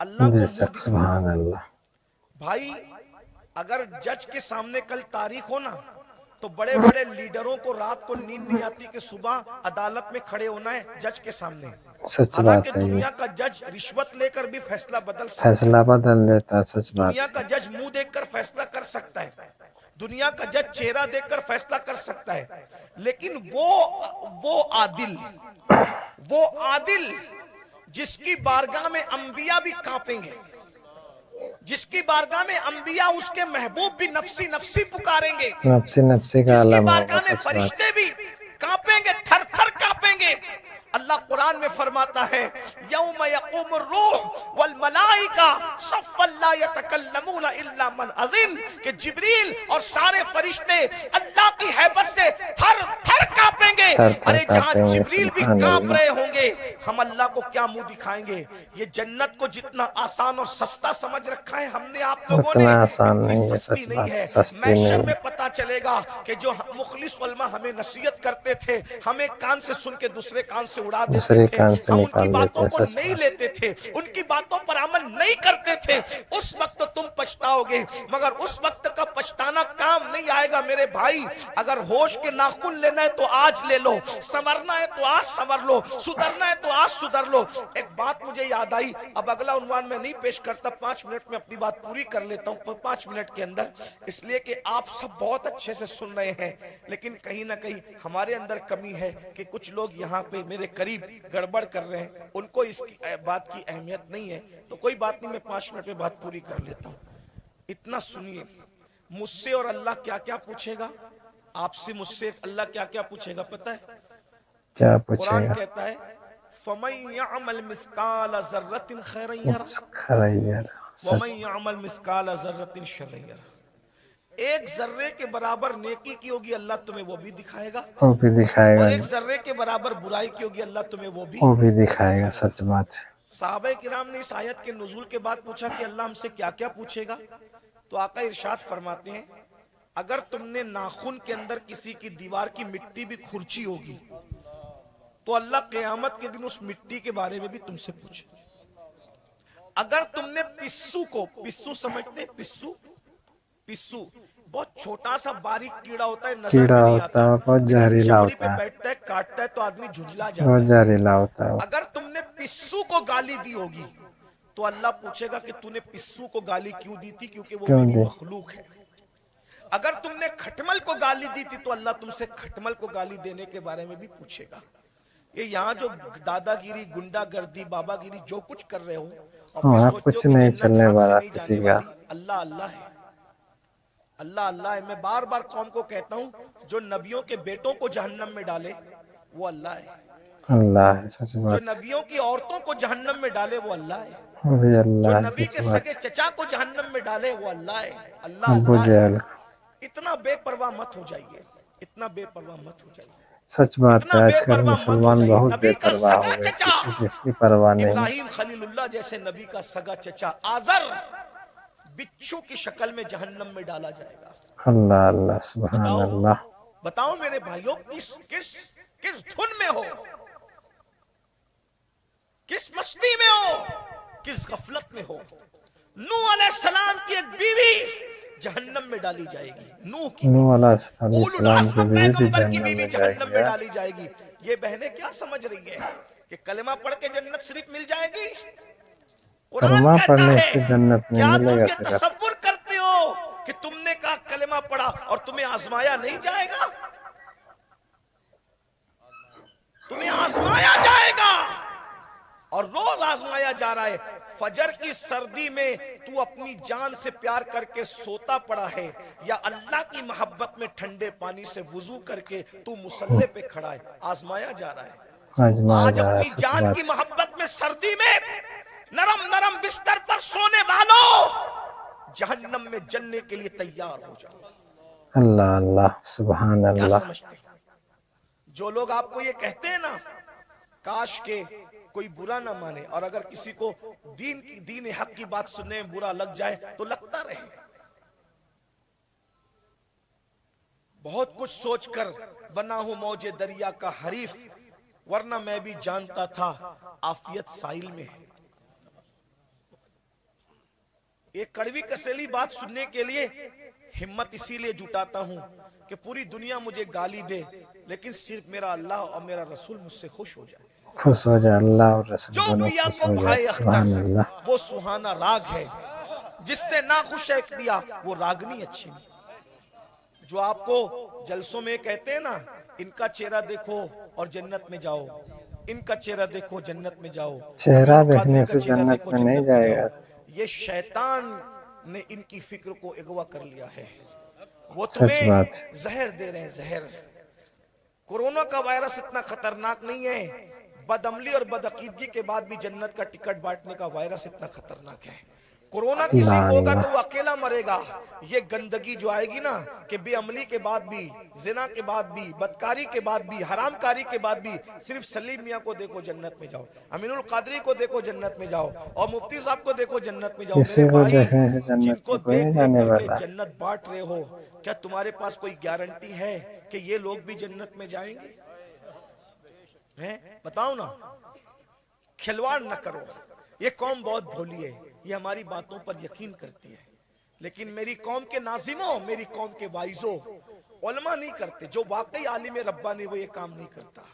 اللہ بے کو منہ شک دکھانا۔ سبحان اللہ۔ بھائی اگر جج کے سامنے کل تاریخ ہو نا تو بڑے بڑے لیڈروں کو رات کو نیند نہیں آتی کہ صبح عدالت میں کھڑے ہونا ہے جج کے سامنے، سچ حالانکہ بات ہے، یہ دنیا کا جج رشوت لے کر بھی فیصلہ بدل سکتا فیصلہ ہے، بدل دیتا ہے، سچ بات دنیا ہے۔ کا جج منہ دیکھ کر فیصلہ کر سکتا ہے، دنیا کا جج چہرہ دیکھ کر فیصلہ کر سکتا ہے، لیکن وہ عادل جس کی بارگاہ میں انبیاء بھی کانپیں گے، جس کی بارگاہ میں انبیاء اس کے محبوب بھی نفسی نفسی پکاریں گے، نفسی نفسی کا جس کی عالم ہوگا، بارگاہ میں سچ بات فرشتے بھی کانپیں گے، تھر تھر کانپیں گے۔ اللہ قرآن میں فرماتا ہے یوم یقوم الروح والملائکہ صفا لا یتکلمون الا من اذن، کہ جبریل اور سارے فرشتے اللہ کی ہیبت سے تھر تھر کانپیں گے۔ تھر تھر ارے جہاں کانپیں گے، جبریل بھی سبحان کانپ اللہ۔ رہے ہوں گے ہم اللہ کو کیا منہ دکھائیں گے؟ یہ جنت کو جتنا آسان اور سستا سمجھ رکھا ہے ہم نے، آپ لوگوں نے، اتنا آسان اتنی نہیں ہے، سستی سچ نہیں بات، ہے۔ سستی محشر نہیں میں ہے۔ پتا چلے گا کہ جو مخلص علماء ہمیں نصیحت کرتے تھے، ہمیں کان سے سن کے دوسرے کان سے اڑا دیتے دوسرے تھے، کان سے ہم ان کی نکال دیتے باتوں ہیں، کو سچ نہیں بات۔ لیتے تھے، ان کی باتوں پر عمل نہیں کرتے تھے، اس وقت تم پچھتاؤ گے، مگر اس وقت کا پچھتانا کام نہیں آئے گا میرے بھائی۔ اگر ہوش کے ناخن لینا ہے تو آج لے لو، سنورنا ہے تو آج سنور لو، سدھرنا ہے تو آج سدھر لو۔ ایک بات مجھے یاد آئی، اب اگلا عنوان میں نہیں پیش کرتا، 5 منٹ میں اپنی بات پوری کر لیتا ہوں 5 منٹ کے اندر، اس لیے کہ آپ سب بہت اچھے سے سن رہے ہیں، لیکن کہیں نہ کہیں ہمارے اندر کمی ہے کہ کچھ لوگ یہاں پہ میرے قریب گڑبڑ کر رہے ہیں، ان کو اس بات کی اہمیت نہیں ہے، تو کوئی بات نہیں، میں 5 منٹ میں بات پوری کر لیتا ہوں۔ اتنا سنیے، مجھ سے اور اللہ کیا کیا پوچھے گا، آپ سے مجھ سے اللہ کیا کیا پوچھے گا پتہ ہے؟ کیا پوچھے قرآن گا؟ کہتا ہے فَمَن يَعْمَلْ مِثْقَالَ ذَرَّةٍ خَيْرًا يَرَهُ خیر، وَمَن سچ۔ يَعْمَلْ مِثْقَالَ ذَرَّةٍ شَرًّا يَرَهُ۔ ایک ذرے کے برابر نیکی کی ہوگی اللہ تمہیں وہ بھی دکھائے گا، وہ بھی دکھائے اور گا، ایک ذرے کے برابر برائی کی ہوگی اللہ تمہیں وہ بھی وہ بھی دکھائے گا، دکھائے گا۔ سچ بات ہے۔ صحابہ کرام نے اس آیت کے نزول کے بعد پوچھا کہ اللہ ہم سے کیا کیا پوچھے گا؟ تو آقا ارشاد فرماتے ہیں اگر تم نے ناخن کے اندر کسی کی دیوار کی مٹی بھی کھرچی ہوگی تو اللہ قیامت کے دن اس مٹی کے بارے میں بھی تم سے پوچھے۔ اگر تم نے پسو سمجھتے پسو بہت چھوٹا سا باریک کیڑا ہوتا ہے، نظر کیڑا میں نہیں ہوتا آتا، ہے، بہت لیکن زہریلا چمڑی پہ ہوتا ہے، بیٹھتا ہے، کاٹتا ہے تو آدمی جھنجلا بہت جاتا ہے۔ زہریلا ہوتا ہے وہ۔ اگر تم نے پسو کو گالی دی ہوگی تو اللہ پوچھے گا کہ تو نے پسو کو گالی کیوں دی تھی، کیونکہ وہ کیوں میری دے؟ مخلوق ہے۔ اگر تم نے کھٹمل کو گالی دی تھی تو اللہ تم سے کھٹمل کو گالی دینے کے بارے میں بھی پوچھے گا۔ یہ یہاں جو دادا گیری، گنڈا گردی، بابا گیری جو کچھ کر رہے ہو اور پھر وہاں سوچتے ہو کچھ کہ نہیں جنت چلنے ہاتھ سے والا نہیں کسی جانے کا۔ والی، اللہ اللہ ہے، اللہ اللہ ہے۔ میں بار بار قوم کو کہتا ہوں جو نبیوں کے بیٹوں کو جہنم میں ڈالے وہ اللہ ہے، اللہ ہے، سچ جو بات۔ نبیوں کی عورتوں کو جہنم میں ڈالے وہ اللہ ہے، وہ بھی جو اللہ ہے، نبی سچ کے بات۔ سگے چچا کو جہنم میں ڈالے وہ اللہ ہے، اللہ ابو اللہ ہے۔ جہل، اتنا بے پرواہ مت ہو جائیے، اتنا بے پرواہ مت ہو جائیے، سچ بات اتنا ہے، بے آج کل پرواہ مت ہو مسلمان جائیے۔ بہت بے نبی کا پرواہ سگا ہو گئے، چچا کسی چیز کی پرواہ نہیں ہے۔ ابراہیم خلیل اللہ جیسے نبی کا سگا چچا آزر بچھو کی شکل میں جہنم میں ڈالا جائے گا۔ اللہ اللہ، سبحان بتاؤ اللہ۔ بتاؤ میرے بھائیوں، کس دھن میں ہو، کس مستی میں ہو، کس غفلت میں ہو؟ نوح علیہ السلام کی ایک بیوی جہنم میں ڈالی جائے گی، نوح کی نوح بیوی، علیہ اولو السلام کی العزم بیوی بھی پیغمبر کی جہنم بیوی میں جائے جہنم گی، میں ہے؟ ڈالی جائے گی۔ یہ بہنیں کیا سمجھ رہی ہے کہ کلمہ پڑھ کے جنت شریف مل جائے گی؟ قرآن کلمہ کہتا پڑھنے ہے سے جنت نہیں کیا ملے تم گا یہ سکر۔ تصور کرتے ہو کہ تم نے کہا کلمہ پڑھا اور تمہیں آزمایا نہیں جائے گا؟ تمہیں آزمایا جائے گا، اور روز آزمایا جا رہا ہے۔ فجر کی سردی میں تو اپنی جان سے پیار کر کے سوتا پڑا ہے، یا اللہ کی محبت میں ٹھنڈے پانی سے وضو کر کے تو مصلی پہ کھڑا ہے، آزمایا جا رہا ہے۔ آزمایا آج جا رہا ہے، اپنی سچ جان کی بات۔ محبت میں سردی میں نرم نرم بستر پر سونے والوں، جہنم میں جلنے کے لیے تیار ہو جاؤ۔ اللہ اللہ، سبحان کیا اللہ۔ سمجھتے ہیں؟ جو لوگ آپ کو یہ کہتے ہیں نا کاش کے کوئی برا نہ مانے، اور اگر کسی کو دین حق کی بات سننے میں برا لگ جائے تو لگتا رہے، بہت کچھ سوچ کر بنا ہوں موج دریا کا حریف، ورنہ میں بھی جانتا تھا عافیت ساحل میں ہے۔ एक कड़वी कसेली बात सुनने के लिए हिम्मत इसीलिए जुटाता हूँ कि पूरी दुनिया मुझे गाली दे, लेकिन सिर्फ मेरा अल्लाह और मेरा रसूल मुझसे खुश हो जाए। खुश हो जाए, अल्लाह और रसूल जो दोनों पिया खुश को हो जाए। भाई सुभान अख्तर, अल्लाह। वो सुहाना राग है। जिससे ना खुश है पिया, वो रागनी अच्छी नहीं। जो आपको जलसों में कहते हैं ना, इनका चेहरा देखो और जन्नत में जाओ, इनका चेहरा देखो जन्नत में जाओ, चेहरा अमीनुल कादरी देखने का से चेहरा जन्नत देखो में नहीं जन्नत में जाएगा। जाओ। ये शैतान ने इनकी फिक्र को अगवा कर लिया है। वो सच तुम्हें बात। जहर दे रहे हैं, जहर। कोरोना का वायरस इतना खतरनाक नहीं है, बदअमली और बदअकीदगी के बाद भी जन्नत का टिकट बांटने का वायरस इतना खतरनाक है। कोरोना किसी को होगा तो वो अकेला मरेगा। ये गंदगी जो आएगी ना, कि बेअमली के बाद भी, जिना के बाद भी, बदकारी के बाद भी, हरामकारी के बाद भी, सिर्फ सलीम मियाँ को देखो जन्नत में जाओ, अमीनुल कादरी को देखो जन्नत में जाओ, और मुफ्ती साहब को देखो जन्नत में जाओ। किसी मेरे को भाई, देखने से जन्नत जिनको में कोई देख नहीं देख जाने करके वाला। जन्नत बांट रहे हो, क्या तुम्हारे पास कोई गारंटी है कि ये लोग भी जन्नत में जाएंगे? हैं? बताओ ना। खिलवाड़ न करो। ये कौम बहुत भोली है, ये हमारी बातों पर यकीन करती है, लेकिन मेरी कौम के नाजिमों, मेरी कौम के वाइजों, उलमा नहीं करते। जो वाकई आलिम रब्बानी वो ये काम नहीं करता।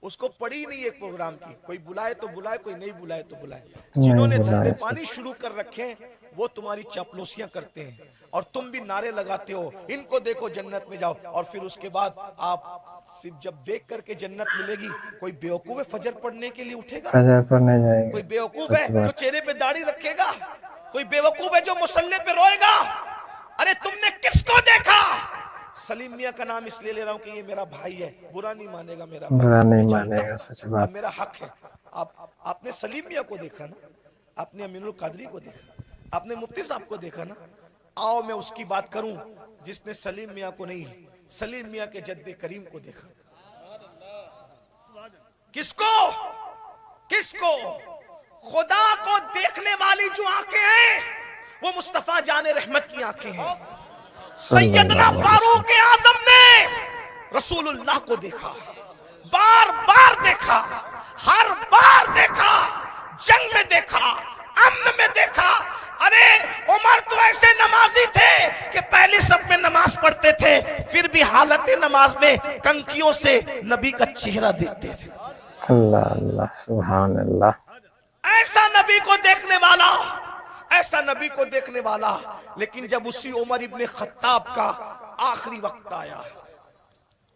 उसको पड़ी नहीं एक प्रोग्राम की, कोई बुलाए तो बुलाए, कोई नहीं बुलाए तो बुलाए। जिन्होंने धंधे पानी शुरू कर रखे हैं वो तुम्हारी चापलूसियां करते हैं, और तुम भी नारे लगाते हो, इनको देखो जन्नत में जाओ, और फिर उसके बाद आप सिर्फ जब देख करके जन्नत मिलेगी, कोई बेवकूफ है फजर पढ़ने के लिए उठेगा? फजर पर नहीं जाएगा। कोई बेवकूफ सच है जो बात। चेहरे पे दाढ़ी रखेगा? कोई बेवकूफ है जो मुसल्ले पे रोएगा? अरे तुमने किसको देखा? सलीम मियाँ का नाम इसलिए ले रहा हूँ कि ये मेरा भाई है, बुरा नहीं मानेगा मेरा, बुरा नहीं मैं जानता मानेगा। हूँ, सच बात। मेरा हक है। आपने सलीम मियाँ को देखा ना, आपने अमीनुल कादरी को देखा, आपने मुफ्ती साहब को देखा ना। आओ मैं उसकी बात करूं जिसने सलीम मियाँ को नहीं, सलीम मियाँ के जद्दे करीम को देखा। किसको? किसको? खुदा को देखने वाली जो आंखें हैं वो मुस्तफा जाने रहमत की आंखें हैं। सैयदना फारूक आजम ने रसूलुल्लाह को देखा, बार बार देखा, हर बार देखा, जंग में देखा, अमन में देखा। अरे उमर तो ऐसे नमाजी थे कि पहले सब में नमाज पढ़ते थे, फिर भी हालत नमाज में कंकियों से नबी का चेहरा देखते थे। अल्लाह अल्लाह, सुभान अल्लाह। ऐसा नबी को देखने वाला, ऐसा नबी को देखने वाला। लेकिन जब उसी उमर इब्ने खत्ताब का आखिरी वक्त आया,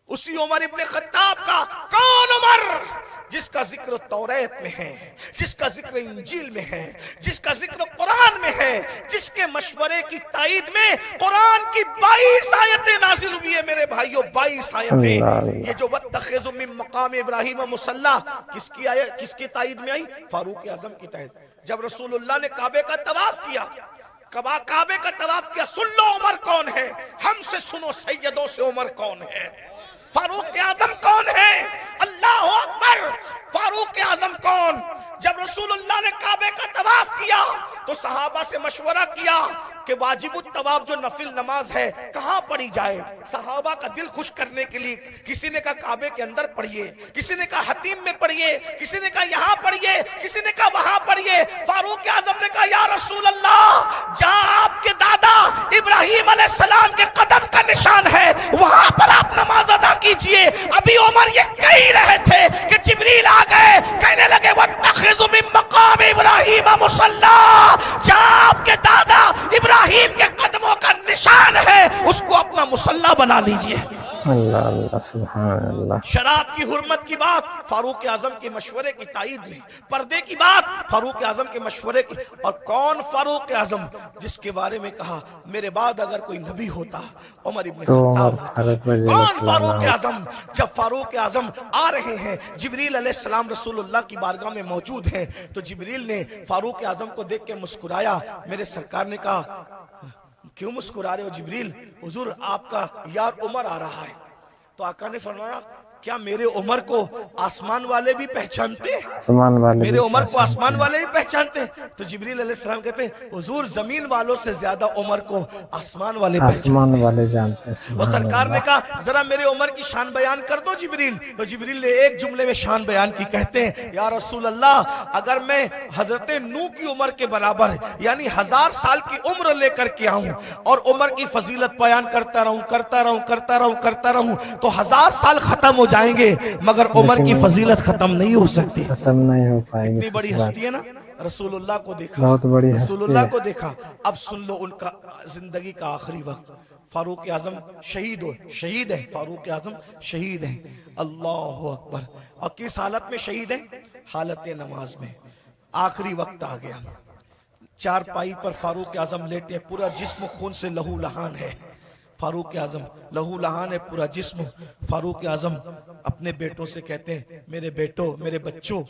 उसी उमर इब्ने खत्ताब का, कौन उमर जिसका जिक्र तौरात में है, जिसका जिक्र इंजील में है, जिसका जिक्र कुरान में है, जिसके मशवरे की ताईद में कुरान की 22 आयतें नाजिल हुई है मेरे भाइयों, 22 आयतें। ये जो वत्तखिज़ु मिन मकाम इब्राहीम मुसल्ला किसकी आयत, किसकी ताईद में आई? फारूक आजम की ताईद। जब रसूलुल्लाह ने काबे का तवाफ किया, काबे का तवाफ किया, सुन लो उमर कौन है, हमसे सुनो सैयदों से उमर कौन है, फारूक आजम कौन है? अल्लाह अकबर। फारूक आजम कौन? जब रसूलुल्लाह ने काबे का तवाफ किया तो सहाबा से मशवरा किया कि वाजिबुत तवाफ जो नफिल नमाज है कहाँ पढ़ी जाए। सहाबा का दिल खुश करने के लिए किसी ने कहा काबे के अंदर पढ़िए, किसी ने कहा हतीम में पढ़िए, किसी ने कहा यहाँ पढ़िए, किसी ने कहा वहां पढ़िए। फारूक आजम ने कहा या रसूल अल्लाह, जहाँ आपके दादा इब्राहिम अलैहिस्सलाम के कदम का निशान है वहां पर आप नमाज अदा कीजिए। अभी उमर ये कह ही रहे थे कि जिब्रील आ गए, कहने लगे वत्तखिज़ु मिन मकाम इब्राहीम मुसल्ला, जहाँ आपके दादा इब्राहिम के कदमों का निशान है उसको अपना मुसल्ला बना लीजिए। अल्लाह अल्लाह, सुभान अल्लाह। शराब की हुर्मत की बात फारूक आजम के मशवरे की ताईद में, पर्दे की बात फारूक आजम के मशवरे की। और कौन फारूक आजम जिसके बारे में कहा मेरे बाद अगर कोई नबी होता उमर इब्ने खत्ताब होता। कौन फारूक आजम? जब फारूक आजम आ रहे हैं, जिब्रील अलैहिस्सलाम रसूलुल्लाह की बारगाह में मौजूद हैं, तो जिब्रील ने फारूक आजम को देख के मुस्कुराया। मेरे सरकार ने कहा क्यों मुस्कुरा रहे हो जिब्रील? हुजूर आपका यार उमर आ रहा है। तो आका ने फरमाया क्या मेरे उमर को आसमान वाले भी पहचानते हैं? आसमान वाले मेरे भी उमर को पहचानते आसमान हैं। वाले भी पहचानते हैं। तो जिब्रील अलैहिस्सलाम कहते हैं हुजूर जमीन वालों से ज्यादा उमर को आसमान वाले आसमान पहचानते हैं। वाले जानते हैं। वो सुभान सरकार ने अल्लाह। कहा जरा मेरे उमर की शान बयान कर दो जिब्रील। तो जिब्रील ने एक जुमले में शान बयान की, कहते हैं या रसूल अल्लाह, अगर मैं हजरत नूह की उम्र के बराबर यानी 1000 साल की उम्र लेकर के आऊं और उम्र की फजीलत बयान करता रहूं तो 1000 साल खत्म हो जाएंगे मगर उम्र की फजीलत खत्म नहीं हो सकती। खत्म नहीं हो पाएगी। इतनी बड़ी सच बात, हस्ती है ना, रसूलुल्लाह को देखा, बहुत बड़ी हस्ती रसूलुल्लाह है। को देखा। अब सुन लो उनका जिंदगी का आखिरी वक्त। फारूक आजम शहीद है, फारूक आजम शहीद है। अल्लाह अकबर। और किस हालत में शहीद है? हालत नमाज में। आखिरी वक्त आ गया, चारपाई पर फारूक आजम लेटे, पूरा जिस्म खून से लहू लहान है। फारूक आजम लहू लहान है पूरा जिस्म। फारूक आजम अपने बेटों से कहते हैं मेरे बेटो, मेरे बच्चों,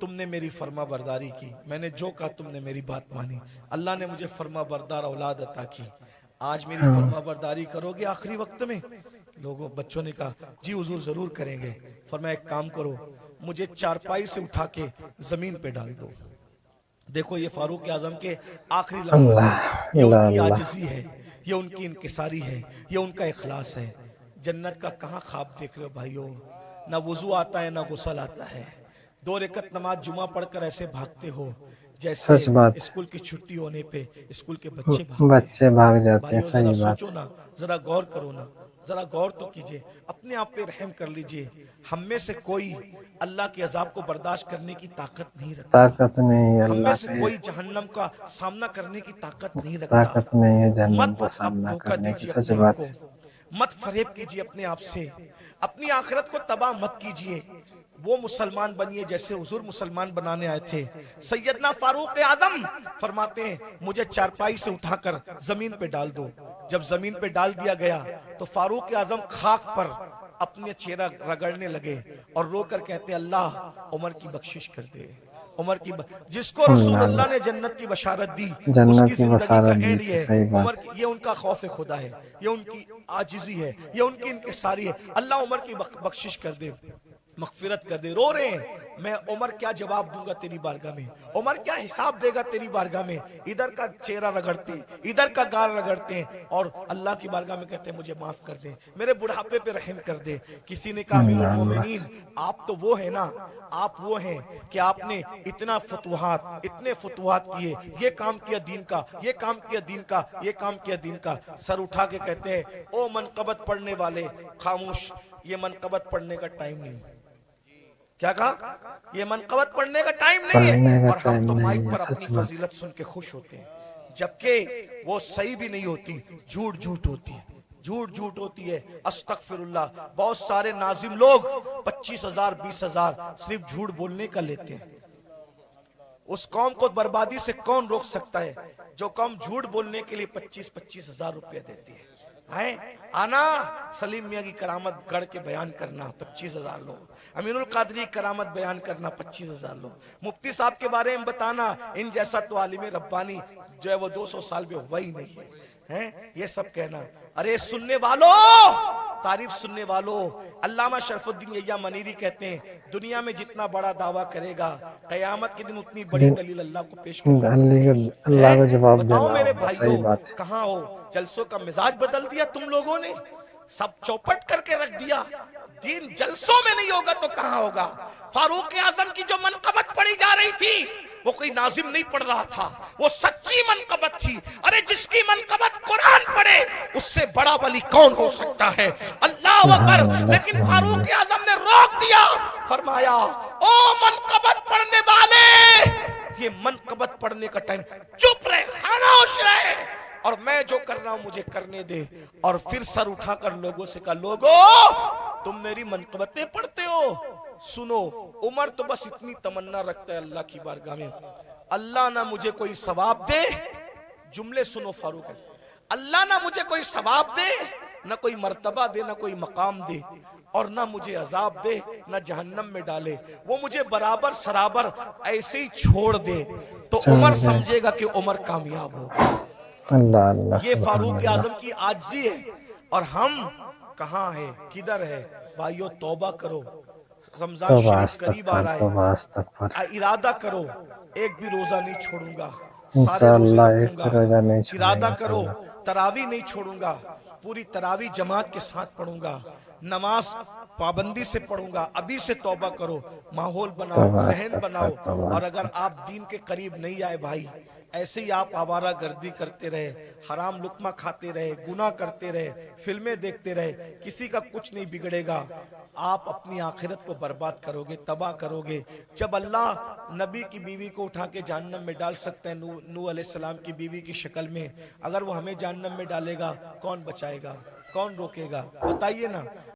तुमने मेरी फर्मा बरदारी की, मैंने जो कहा तुमने मेरी बात मानी, अल्लाह ने मुझे फर्मा बरदार औलाद अता की, आज मेरी फर्मा बरदारी करोगे आखिरी वक्त में? लोगों बच्चों ने कहा जी हुजूर जरूर करेंगे। फरमाया एक काम करो, मुझे चारपाई से उठा के जमीन पे डाल दो। देखो ये फारूक आजम के आखिरी लम्हे हैं। ये उनकी आजिज़ी है, ये उनकी इनकिसारी है, ये उनका इखलास है। जन्नत का कहाँ ख्वाब देख रहे हो भाइयों? ना वुजू आता है ना गुस्ल आता है। 2 रकअत नमाज जुमा पढ़कर ऐसे भागते हो जैसे सच बात। स्कूल की छुट्टी होने पे स्कूल के बच्चे भाग जाते हैं। भाइयों जरा सही बात। सोचो ना, जरा गौर करो ना, जरा गौर तो कीजिए, अपने आप पे रहम कर लीजिए। हम में से कोई अल्लाह के अजाब को बर्दाश्त करने की ताकत नहीं रखता। ताकत नहीं है हम में अल्लाह से पे, कोई जहन्नम का सामना करने की ताकत नहीं रखता। ताकत नहीं है जहन्नम मत का अब सामना धोखा करने की। दीजिए सच अपने आप बात। को, मत फरेब कीजिए अपने आप से, अपनी आखिरत को तबाह मत कीजिए। वो मुसलमान बनिए जैसे हुजूर मुसलमान बनाने आए थे। सैयदना फारूक आजम फरमाते हैं मुझे चारपाई से उठाकर जमीन पे डाल दो। जब जमीन पे डाल दिया गया तो फारूक आजम खाक पर अपने चेहरा रगड़ने लगे और रोकर कहते अल्लाह उमर की बख्शिश कर दे। उमर की जिसको रसूलुल्लाह ने जन्नत की बशारत दी जन्नत उसकी की जिंदगी का बशारत दी एंड थी। ये सही है। बात। उमर ये उनका खौफ खुदा है, ये उनकी आजिज़ी है, ये उनकी इनकिसारी है। अल्लाह उमर की बख्शिश कर दे, मगफिरत कर दे। रो रहे हैं, मैं उमर क्या जवाब दूंगा तेरी बारगाह में, उमर क्या हिसाब देगा तेरी बारगाह में। इधर का चेहरा रगड़ते हैं, इधर का गाल रगड़ते हैं और अल्लाह की बारगाह में कहते हैं मुझे माफ कर दे, मेरे बुढ़ापे पे रहम कर दे। किसी ने कहा अमीरुल मोमिनीन आप तो वो है ना, आप वो हैं कि आपने इतना फतुहात, इतने फतुहात किए, ये काम किया दीन का, ये काम किया दीन का, ये काम किया दीन का। सर उठा के कहते हैं ओ मनकबत पढ़ने वाले खामोश, ये मनकबत पढ़ने का टाइम नहीं। क्या कहा? ये मनकबत पढ़ने का टाइम नहीं है। और हम तो माइक पर अपनी फजीलत सुन के खुश होते हैं, जबकि वो सही भी नहीं होती, झूठ झूठ होती है, झूठ झूठ होती है। अस्तगफिरुल्लाह। बहुत सारे नाजिम लोग 25,000 20,000 सिर्फ झूठ बोलने का लेते हैं। उस कौम को बर्बादी से कौन रोक सकता है जो कौम झूठ बोलने के लिए 25,000 रुपया देती है? आना सलीम मियाँ की करामत गढ़ के बयान करना 25,000 लोग, अमीनुल कादरी करामत बयान करना 25,000 लोग, मुफ्ती साहब के बारे में बताना, इन जैसा तो आलिम रब्बानी जो है वो 200 साल में हुआ ही नहीं है, ये सब कहना। अरे सुनने वालों, तारीफ सुनने वालों, अल्लामा शरफुद्दीन यहिया मनीरी कहते हैं दुनिया में जितना बड़ा दावा करेगा कयामत के दिन उतनी बड़ी दलील अल्लाह को पेश करेगा। अल्लाह को जवाब देना बताओ मेरे होगा। सही भाइयों बात। कहाँ हो? जलसों का मिजाज बदल दिया तुम लोगों ने, सब चौपट करके रख दिया। दीन जलसों में नहीं होगा तो कहाँ होगा? फारूक आजम की जो मनकबत पढ़ी जा रही थी वो कोई नाजिम नहीं पढ़ रहा था, वो सच्ची मनकबत थी। अरे जिसकी मनकबत कुरान पढ़े उससे बड़ा वली कौन हो सकता है? अल्लाह अकबर। लेकिन फारूक आजम ने रोक दिया, फरमाया ओ मनकबत पढ़ने वाले, ये मनकबत पढ़ने का टाइम, चुप रहे, खामोश रहे और मैं जो कर रहा हूं मुझे करने दे। और फिर सर उठाकर लोगों से कहा लोगों तुम मेरी मनकबतें पढ़ते हो, सुनो। उमर तो बस इतनी तमन्ना रखता है अल्लाह की बारगाह में, अल्लाह ना मुझे कोई सवाब दे, जुमले सुनो फारूक, अल्लाह ना मुझे कोई सवाब दे, ना कोई मर्तबा दे, ना कोई मकाम दे, और ना मुझे अजाब दे, ना जहन्नम में डाले, वो मुझे बराबर सराबर ऐसे ही छोड़ दे तो उमर समझेगा कि उमर कामयाब होगा। अल्लाह अल्लाह। ये फारूक आजम की आजिज़ी है। और हम कहाँ है, किधर है? भाइयों तौबा करो, रमजान तौबा शरीफ करीब आ अस्तगफर, रहा तौबा है, अस्तगफर। इरादा करो एक भी रोजा नहीं छोड़ूंगा, सारे रोजे इंशाअल्लाह एक रखूंगा। भी रोजा नहीं इरादा छोड़ेंगे करो इंशाअल्लाह। तरावी नहीं छोड़ूंगा, पूरी तरावी जमात के साथ पढ़ूंगा, नमाज पाबंदी से पढ़ूंगा। अभी से तौबा करो, माहौल बनाओ, तौबा जहन अस्तगफर, बनाओ। तौबा और अगर अस्तगफर। आप दीन के करीब नहीं आए भाई, ऐसे ही आप आवारा गर्दी करते रहे, हराम लुकमा खाते रहे, गुनाह करते रहे, फिल्में देखते रहे, किसी का कुछ नहीं बिगड़ेगा। आप अपनी आखिरत को बर्बाद करोगे, तबाह करोगे। जब अल्लाह नबी की बीवी को उठा के जहन्नम में डाल सकता है, नूह अलैहिस्सलाम की बीवी की शक्ल में, अगर वो हमें जहन्नम में डालेगा, कौन बचाएगा, कौन रोकेगा, बताइए ना।